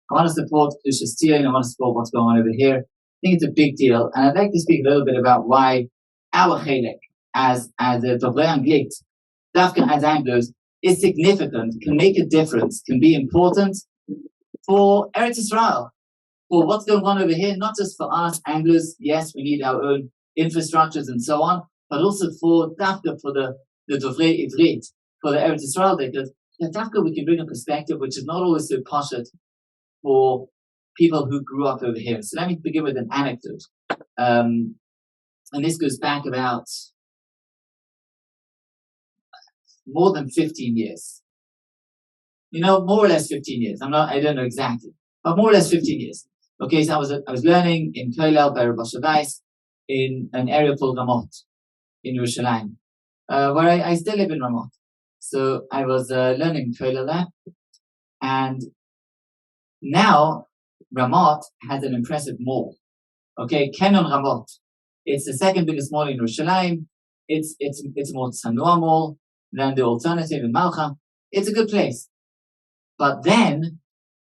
I want to support Kedushas Tziyun, and I want to support what's going on over here. I think it's a big deal, and I'd like to speak a little bit about why our Chelek, as a Dovrei Anglit, Dafka as Anglos, is significant, can make a difference, can be important for Eretz Israel, for what's going on over here, not just for us Anglos. Yes, we need our own infrastructures and so on, but also for Dafka, for the Dovrei Ivrit, for the Eretz Israel, because Dafka we can bring a perspective which is not always so poshut for people who grew up over here. So let me begin with an anecdote. And this goes back about more than 15 years. More or less 15 years. I don't know exactly, but more or less 15 years. Okay, so I was learning in Kehillah by Rabbi in an area called Ramot in Yerushalayim, where I still live in Ramot. So I was learning Kehillah there, and now Ramot has an impressive mall. Okay, Kenon Ramot. It's the second biggest mall in Yerushalayim. It's more Tzanua mall than the alternative in Malcha. It's a good place. But then,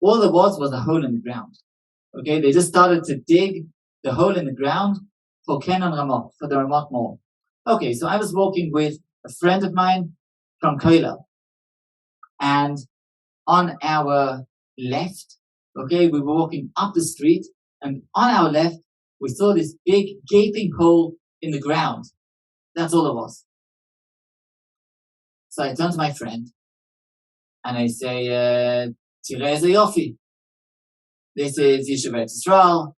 all there was a hole in the ground. Okay, they just started to dig the hole in the ground for Kenon Ramot, for the Ramot mall. Okay, so I was walking with a friend of mine from Kehillah, and on our left, okay, we were walking up the street, and on our left, we saw this big gaping hole in the ground. That's all it was. So I turned to my friend, and I say, Tirei ze yofi. This is Yishuv Eretz Yisrael.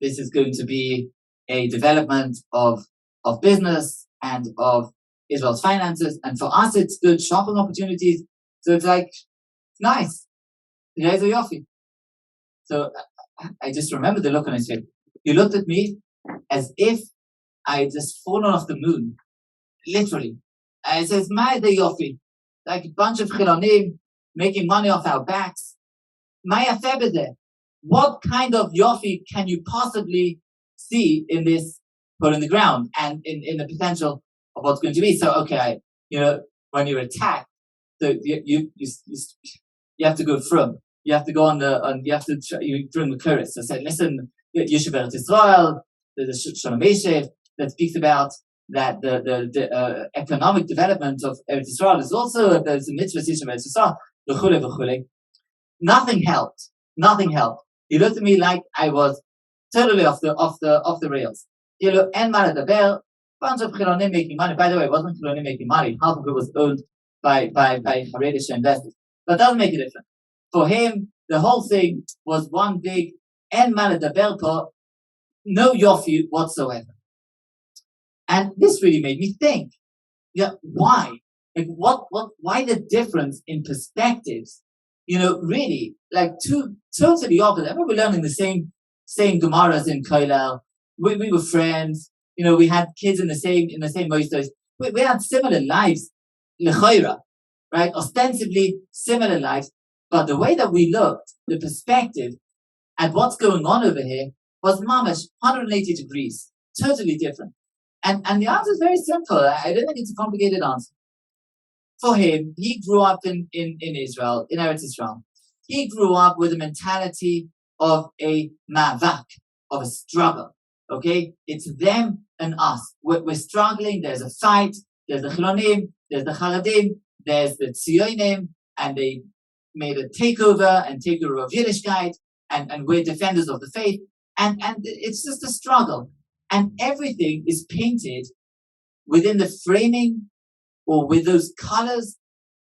This is going to be a development of business and of Israel's finances. And for us, it's good shopping opportunities. So it's like, nice. Tirei ze yofi. So I just remember the look on his face. He looked at me as if I had just fallen off the moon. Literally. And he says, "My de yofi." Like a bunch of chilonim making money off our backs. Maya febede. What kind of yofi can you possibly see in this hole in the ground and in the potential of what's going to be? So, okay, when you're attacked, so you have to go from. You have to go you bring the chorus. So say, listen, Yishuv Eretz Yisrael, there's a Shalom Eshev that speaks about that the economic development of Eretz Yisrael is also there's a mitzvah Yishuv Eretz Yisrael, v'chule v'chule. Nothing helped. He looked at me like I was totally off the rails. En maladaber, bunch of chilonim making money. By the way, it wasn't chilonim making money. Half of it was owned by Chareidi investors. But it doesn't make a difference. For him, the whole thing was one big en maladaber po, no yofi whatsoever. And this really made me think, why? Like why the difference in perspectives? Really, like two totally opposite. I remember learning the same Gemaras in Kehillah. We were friends. We had kids in the same moistos. We had similar lives, lechoira, right? Ostensibly similar lives, but the way that we looked, the perspective at what's going on over here was mamash 180 degrees, totally different. And the answer is very simple. I don't think it's a complicated answer. For him, he grew up in Israel, in Eretz Israel. He grew up with a mentality of a ma'avak, of a struggle. Okay? It's them and us. We're struggling. There's a fight. There's the Chilonim. There's the Charedim. There's the Tziyonim. And they made a takeover of Yiddishkeit. And we're defenders of the faith. And it's just a struggle. And everything is painted within the framing or with those colors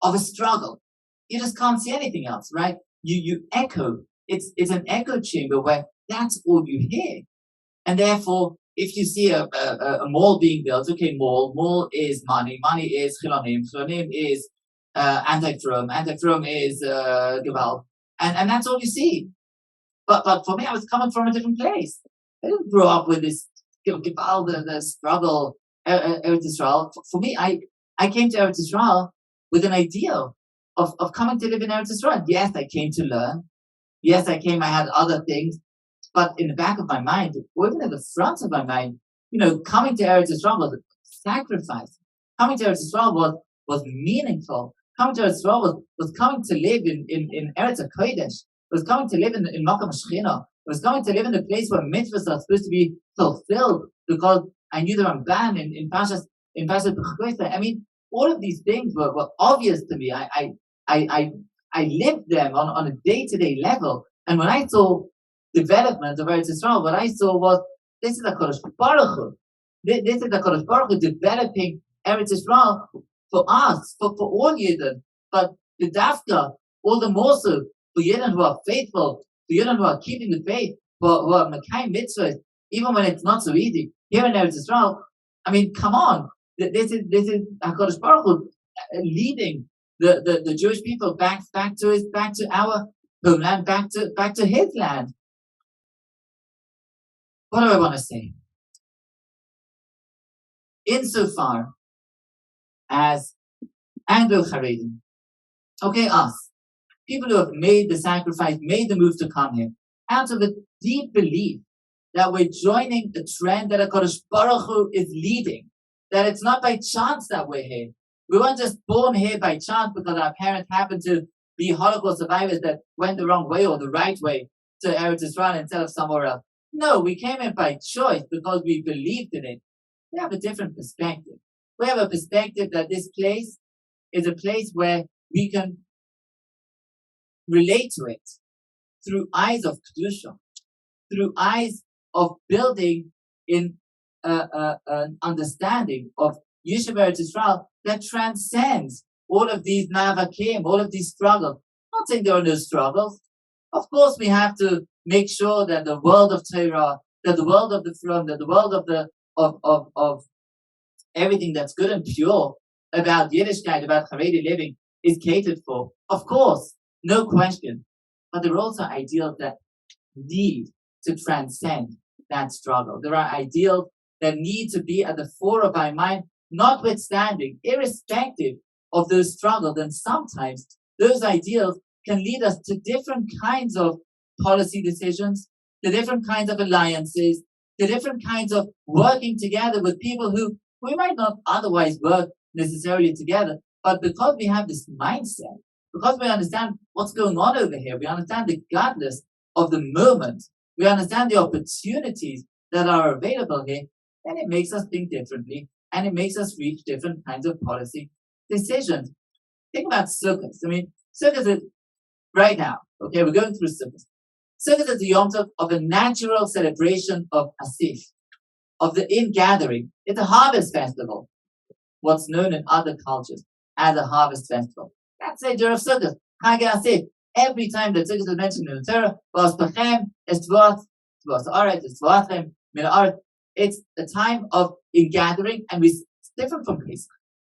of a struggle. You just can't see anything else, right? You echo. It's an echo chamber where that's all you hear. And therefore, if you see a mall being built, okay, mall is money is chilonim is anti-from is gewalt. And that's all you see. But for me, I was coming from a different place. I didn't grow up with this the struggle, Eretz Yisrael. For me, I came to Eretz Yisrael with an ideal of coming to live in Eretz Yisrael. Yes, I came to learn. Yes, I had other things. But in the back of my mind, or even in the front of my mind, coming to Eretz Yisrael was a sacrifice. Coming to Eretz Yisrael was meaningful. Coming to Eretz Yisrael was coming to live in Eretz HaKodesh. was coming to live in Makam Shechina. It was coming to live in the place where mitzvahs are supposed to be fulfilled, because I knew the Ramban in Pashas B'Choysa. I mean, all of these things were obvious to me. I lived them on a day-to-day level. And when I saw development of Eretz Yisrael, what I saw was, this is a Kodesh Baruch Hu. This is the Kodesh Baruch Hu developing Eretz Yisrael for us, for all Yidden. But the Dafka, all the more so, for Yidden who are faithful, for Yidden who are keeping the faith, who are Mekayim Mitzvahs, even when it's not so easy. Here in Eretz Yisrael, I mean, come on. This is HaKadosh Baruch Hu leading the Jewish people back to our homeland, back to his land. What do I want to say? Insofar as Anglo-Chareidim, okay, us, people who have made the sacrifice, made the move to come here, out of a deep belief that we're joining the trend that HaKadosh Baruch Hu is leading, that it's not by chance that we're here. We weren't just born here by chance because our parents happened to be Holocaust survivors that went the wrong way or the right way to Eretz Yisrael instead of somewhere else. No, we came in by choice because we believed in it. We have a different perspective. We have a perspective that this place is a place where we can relate to it through eyes of Kedusha, through eyes of building in an understanding of Yishuv Eretz Yisrael that transcends all of these mavakim, all of these struggles. I'm not saying there are no struggles. Of course, we have to make sure that the world of Torah, that the world of the throne, that the world of everything that's good and pure about Yiddishkeit, about Chareidi living is catered for. Of course, no question. But there are also ideals that need to transcend that struggle. There are ideals that need to be at the fore of our mind, notwithstanding, irrespective of those struggles. And sometimes those ideals can lead us to different kinds of policy decisions, to different kinds of alliances, to different kinds of working together with people who we might not otherwise work necessarily together. But because we have this mindset, because we understand what's going on over here, we understand the godness of the moment, we understand the opportunities that are available here, then it makes us think differently, and it makes us reach different kinds of policy decisions. Think about Sukkot. I mean, Sukkot is right now, okay, we're going through Sukkot. Sukkot is the Yom Tov of a natural celebration of Asif, of the ingathering. It's a harvest festival, what's known in other cultures as a harvest festival. That's the idea of Sukkot. Chag Asif. Every time that Sukkot is mentioned in the Torah, it's a time of ingathering, and it's different from Pesach.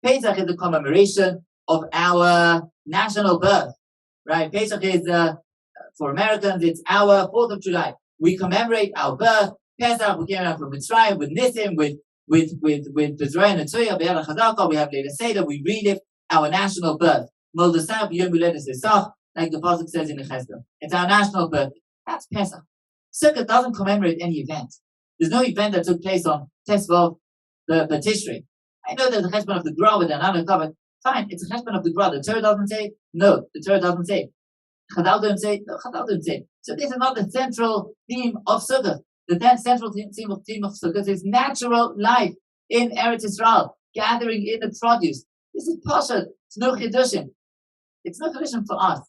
Pesach is the commemoration of our national birth, right? Pesach is, for Americans, it's our 4th of July. We commemorate our birth. Pesach, we came out from Mitzrayim with Nisim, with Bezrayim and Tzoya, B'yad HaChazaka, we have Leila Seder, we relive our national birth. Moldasar, B'yom Yuledes Esach, like the Pasuk says in the Chesed. It's our national birth. That's Pesach. Sukkot doesn't commemorate any event. There's no event that took place on Tesvav, the Tishrei. I know there's a cheshbon of the Gra with another cover. Fine, it's a cheshbon of the Gra. The Torah doesn't say no. The Torah doesn't say. Chadal don't say no. Chadal don't say. So this is not the central theme of Sukkot. The central theme of Sukkot is natural life in Eretz Yisrael, gathering in the produce. This is Pashat. It's no chidushim. It's no chidushim for us.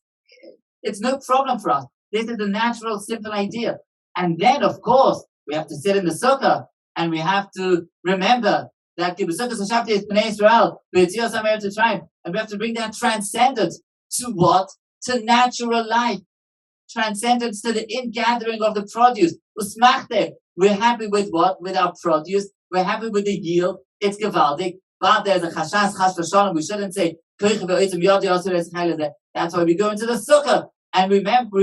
It's no problem for us. This is the natural, simple idea. And then, of course, we have to sit in the sukkah, and we have to remember that Kibbutz Hashavti is Bnei Israel, B'Yitzias HaMeretz Mitzrayim, and we have to bring that transcendence to what? To natural life. Transcendence to the ingathering of the produce. Usmachte. We're happy with what? With our produce. We're happy with the yield. It's gewaldig. But there's a chashas, chash v'shalom. We shouldn't say, that's why we go into the sukkah. And we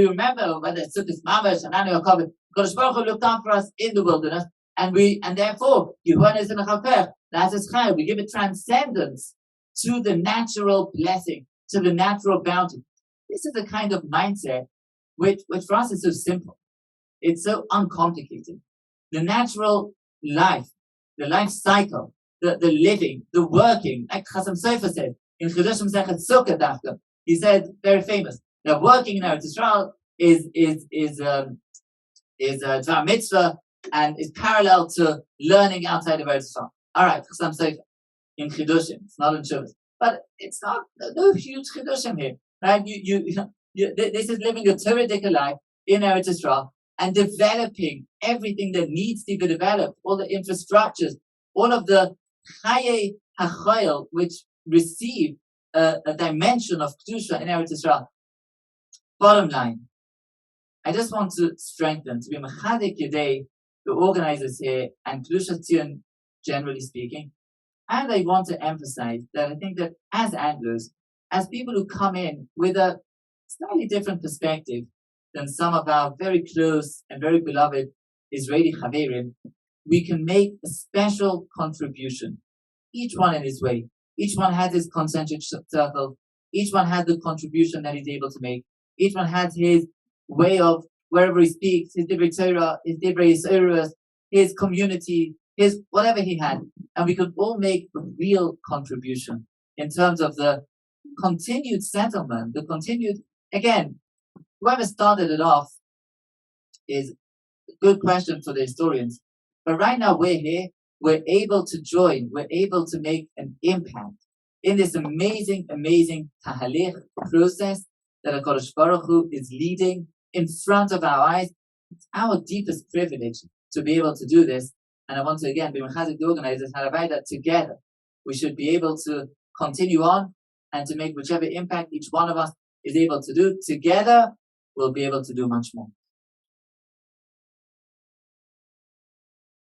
remember whether it's sukkah's mamash, and Ani Okavit, Kodesh Baruch Hu looked after us in the wilderness, and therefore, Yehoshua is in the Chaper, that's his chayil. We give it transcendence to the natural blessing, to the natural bounty. This is the kind of mindset which for us is so simple. It's so uncomplicated. The natural life, the life cycle, the living, the working, like Chasam Sofer said in Chedushim Sechet Sukkah Dafka, he said, very famous, they're working in Eretz Yisrael, is a Dvar Mitzvah and is parallel to learning outside of Eretz Yisrael. All right, Chassam Sefer in Chidushim, it's not in Shuvas, but it's not no huge Chidushim here, right? This is living a Torah life in Eretz Yisrael and developing everything that needs to be developed, all the infrastructures, all of the Chaye HaChayil, which receive a dimension of Kedusha in Eretz Yisrael. Bottom line, I just want to strengthen, to be Mechadik Yedei, the organizers here, and Kedusha Tzion, generally speaking. And I want to emphasize that I think that as Anglos, as people who come in with a slightly different perspective than some of our very close and very beloved Israeli Chaverim, we can make a special contribution, each one in his way. Each one has his concentric circle. Each one has the contribution that he's able to make. Each one has his way of wherever he speaks, his divrei Torah, his divrei Yisroel, his community, his whatever he had. And we could all make a real contribution in terms of the continued settlement, the continued, again, whoever started it off is a good question for the historians. But right now we're here, we're able to join, we're able to make an impact in this amazing, amazing tahalich process that HaKadosh Baruch Hu is leading in front of our eyes. It's our deepest privilege to be able to do this. And I want to again be mechazik the organizers and that together we should be able to continue on and to make whichever impact each one of us is able to do. Together, we'll be able to do much more.